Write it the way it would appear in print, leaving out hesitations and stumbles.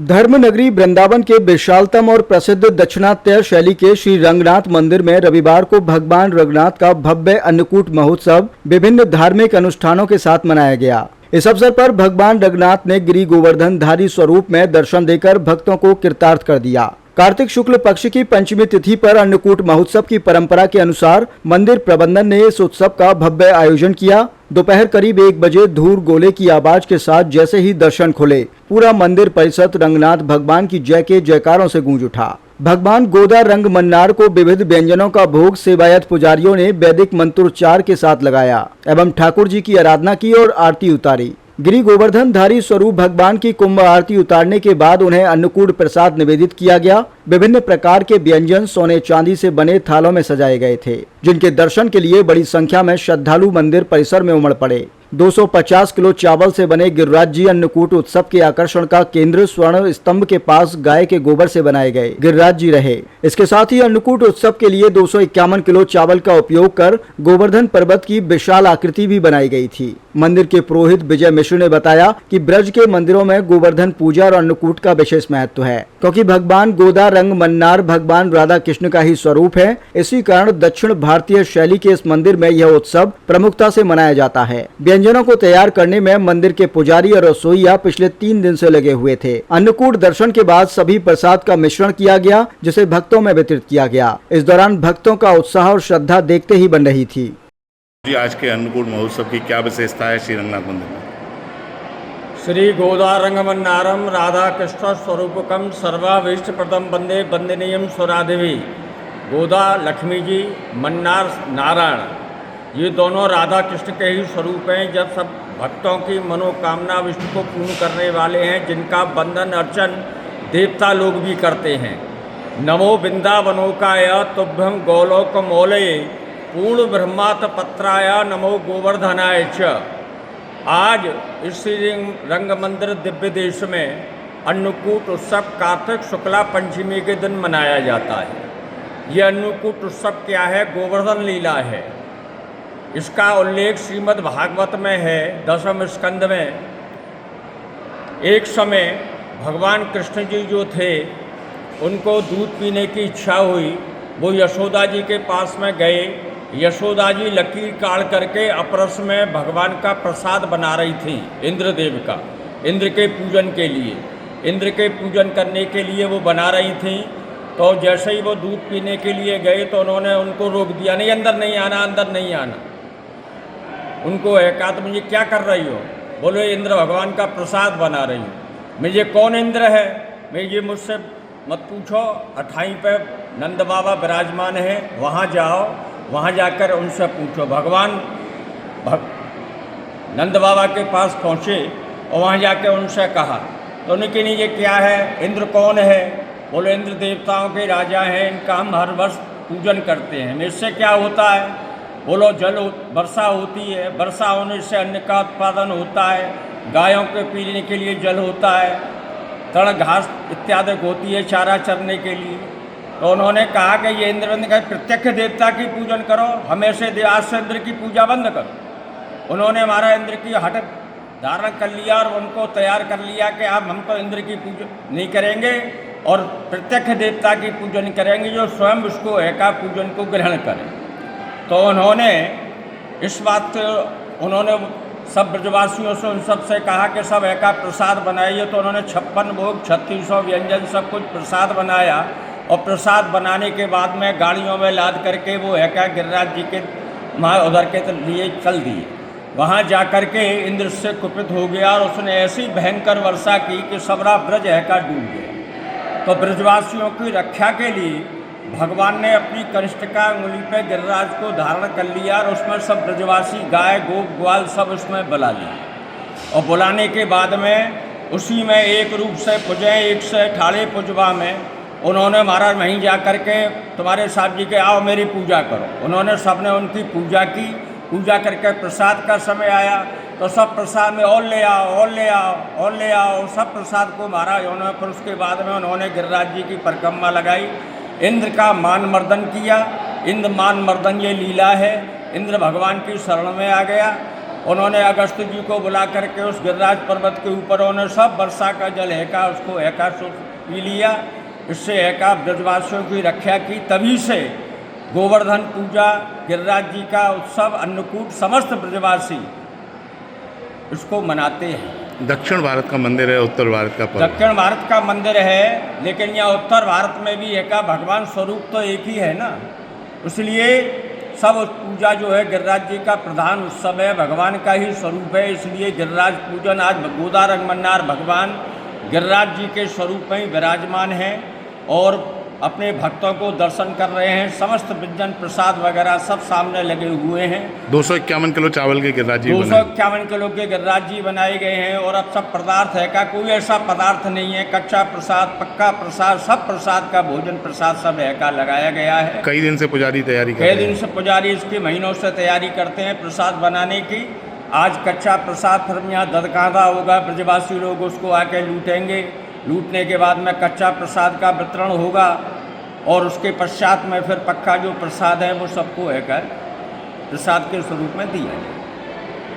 धर्म नगरी वृंदावन के विशालतम और प्रसिद्ध दक्षिणात्य शैली के श्री रंगनाथ मंदिर में रविवार को भगवान रंगनाथ का भव्य अन्नकूट महोत्सव विभिन्न धार्मिक अनुष्ठानों के साथ मनाया गया। इस अवसर पर भगवान रंगनाथ ने गिरि गोवर्धन धारी स्वरूप में दर्शन देकर भक्तों को कृतार्थ कर दिया। कार्तिक शुक्ल पक्ष की पंचमी तिथि पर अन्नकूट महोत्सव की परंपरा के अनुसार मंदिर प्रबंधन ने इस उत्सव का भव्य आयोजन किया। दोपहर करीब 1 बजे धूर गोले की आवाज के साथ जैसे ही दर्शन खुले, पूरा मंदिर परिसर रंगनाथ भगवान की जय के जयकारों से गूंज उठा। भगवान गोदा रंग मन्नार को विविध व्यंजनों का भोग सेवायत पुजारियों ने वैदिक मंत्रोच्चार के साथ लगाया एवं ठाकुर जी की आराधना की और आरती उतारी। गिरि गोवर्धन धारी स्वरूप भगवान की कुंभ आरती उतारने के बाद उन्हें अन्नकूट प्रसाद निवेदित किया गया। विभिन्न प्रकार के व्यंजन सोने चांदी से बने थालों में सजाए गए थे, जिनके दर्शन के लिए बड़ी संख्या में श्रद्धालु मंदिर परिसर में उमड़ पड़े। 250 किलो चावल से बने गिरिराज जी अन्नकूट उत्सव के आकर्षण का केंद्र स्वर्ण स्तंभ के पास गाय के गोबर से बनाए गए गिरिराज जी रहे। इसके साथ ही अन्नकूट उत्सव के लिए 251 किलो चावल का उपयोग कर गोवर्धन पर्वत की विशाल आकृति भी बनाई गई थी। मंदिर के पुरोहित विजय मिश्र ने बताया कि ब्रज के मंदिरों में गोवर्धन पूजा और अन्नकूट का विशेष महत्व है, क्योंकि भगवान गोदा रंग मन्नार भगवान राधा कृष्ण का ही स्वरूप है। इसी कारण दक्षिण भारतीय शैली के इस मंदिर में यह उत्सव प्रमुखता से मनाया जाता है। व्यंजनों को तैयार करने में मंदिर के पुजारी और रसोईया पिछले 3 दिन से लगे हुए थे। अन्नकूट दर्शन के बाद सभी प्रसाद का मिश्रण किया गया, जिसे भक्तों में वितरित किया गया। इस दौरान भक्तों का उत्साह और श्रद्धा देखते ही बन रही थी। आज के अन्नकूट महोत्सव की क्या विशेषता है श्री रंगनाथ मंदिर में? श्री गोदा रंगमन्नारम राधा कृष्ण स्वरूपकम सर्वाभीष्ट प्रदम वंदे वंदनीयम स्वरादेवी। गोदा लक्ष्मी जी, मन्नार नारायण, ये दोनों राधा कृष्ण के ही स्वरूप हैं। जब सब भक्तों की मनोकामना विष्णु को पूर्ण करने वाले हैं, जिनका बंधन अर्चन देवता लोग भी करते हैं। नमो वृंदावनोकाय तुभ्यम गोलोक मौलये पूर्ण ब्रह्मात पत्राय नमो गोवर्धनाय च। आज इस रंग मंदिर दिव्य देश में अन्नकूट उत्सव कार्तिक शुक्ला पंचमी के दिन मनाया जाता है। यह अन्नकूट उत्सव क्या है? गोवर्धन लीला है। इसका उल्लेख श्रीमद् भागवत में है, 10वें स्कंद में। एक समय भगवान कृष्ण जी जो थे, उनको दूध पीने की इच्छा हुई। वो यशोदा जी के पास में गए। यशोदा जी लकीर काट करके अपरस में भगवान का प्रसाद बना रही थी, इंद्रदेव का, इंद्र के पूजन के लिए। इंद्र के पूजन करने के लिए वो बना रही थी। तो जैसे ही वो दूध पीने के लिए गए तो उन्होंने उनको रोक दिया, नहीं अंदर नहीं आना, अंदर नहीं आना। उनको है कहा, तो मुझे क्या कर रही हो? बोलो इंद्र भगवान का प्रसाद बना रही हूँ। मुझे कौन इंद्र है? मैं ये मुझसे मत पूछो। अठाई पे नंद बाबा विराजमान है, वहाँ जाओ, वहाँ जाकर उनसे पूछो। भगवान नंद बाबा के पास पहुँचे और वहाँ जाकर उनसे कहा, तो उनके लिए ये क्या है? इंद्र कौन है? बोलो इंद्र देवताओं के राजा हैं, इनका हम हर वर्ष पूजन करते हैं। इससे क्या होता है? बोलो जल वर्षा होती है, वर्षा होने से अन्न का उत्पादन होता है, गायों के पीने के लिए जल होता है, तड़ घास इत्यादि होती है चारा चरने के लिए। तो उन्होंने कहा कि ये इंद्र ने कहा प्रत्यक्ष देवता की पूजन करो, हमेशा आज से इंद्र की पूजा बंद करो। उन्होंने हमारा इंद्र की हट धारण कर लिया और उनको तैयार कर लिया कि अब हम तो इंद्र की पूजा नहीं करेंगे और प्रत्यक्ष देवता की पूजन करेंगे, जो स्वयं उसको एका पूजन को ग्रहण करें। तो उन्होंने इस बात उन्होंने सब ब्रजवासियों से उन सब से कहा कि सब एका प्रसाद बनाइए। तो उन्होंने 56 भोग 3600 व्यंजन सब कुछ प्रसाद बनाया और प्रसाद बनाने के बाद में गाड़ियों में लाद करके वो एका गिरिराज जी के वहाँ उधर के लिए चल दिए। वहाँ जा कर के इंद्र से कुपित हो गया और उसने ऐसी भयंकर वर्षा की कि सबरा ब्रज एका डूब गया। तो ब्रजवासियों की रक्षा के लिए भगवान ने अपनी कनिष्ठिका अंगुली पे गिरिराज को धारण कर लिया और उसमें सब ब्रजवासी गाय गोप ग्वाल सब उसमें बुला लिए। और बुलाने के बाद में उसी में एक रूप से पुजे, एक से ठाड़े पुजवा में उन्होंने महाराज वहीं जा कर के तुम्हारे साहब जी के आओ मेरी पूजा करो। उन्होंने सबने उनकी पूजा की। पूजा करके प्रसाद का समय आया तो सब प्रसाद में और ले आओ, और ले आओ, और ले आओ, सब प्रसाद को महाराज उन्होंने। फिर उसके बाद में उन्होंने गिरिराज जी की परिक्रमा लगाई, इंद्र का मान मर्दन किया। इंद्र मान मर्दन ये लीला है। इंद्र भगवान की शरण में आ गया उन्होंने अगस्त जी को बुला करके उस गिरिराज पर्वत के ऊपर उन्होंने सब वर्षा का जल हैका उसको हैका से पी लिया। इससे हैका ब्रजवासियों की रक्षा की। तभी से गोवर्धन पूजा, गिरिराज जी का उत्सव, अन्नकूट समस्त ब्रजवासी इसको मनाते हैं। दक्षिण भारत का मंदिर है, उत्तर भारत का पर्व। दक्षिण भारत का मंदिर है, लेकिन यहाँ उत्तर भारत में भी एक भगवान स्वरूप तो एक ही है ना, इसलिए सब पूजा जो है गिरिराज जी का प्रधान उत्सव है, भगवान का ही स्वरूप है। इसलिए गिरिराज पूजन आज गोदारंग मन्नार भगवान गिरिराज जी के स्वरूप में ही विराजमान हैं और अपने भक्तों को दर्शन कर रहे हैं। समस्त व्यंजन प्रसाद वगैरह सब सामने लगे हुए हैं। 251 किलो चावल के गिरिराज जी 251 किलो के गिरिराज जी बनाए गए हैं। और अब सब पदार्थ है का कोई ऐसा पदार्थ नहीं है, कच्चा प्रसाद, पक्का प्रसाद, सब प्रसाद का भोजन प्रसाद सब है का लगाया गया है। कई दिन से पुजारी तैयारी कर कई रहे हैं। दिन से पुजारी इसके महीनों से तैयारी करते हैं प्रसाद बनाने की। आज कच्चा प्रसाद फिर यहाँ ददकांधा होगा, ब्रजवासी लोग उसको आके लूटेंगे। लूटने के बाद में कच्चा प्रसाद का वितरण होगा और उसके पश्चात में फिर पक्का जो प्रसाद है वो सबको है कर प्रसाद के स्वरूप में दिया जाए।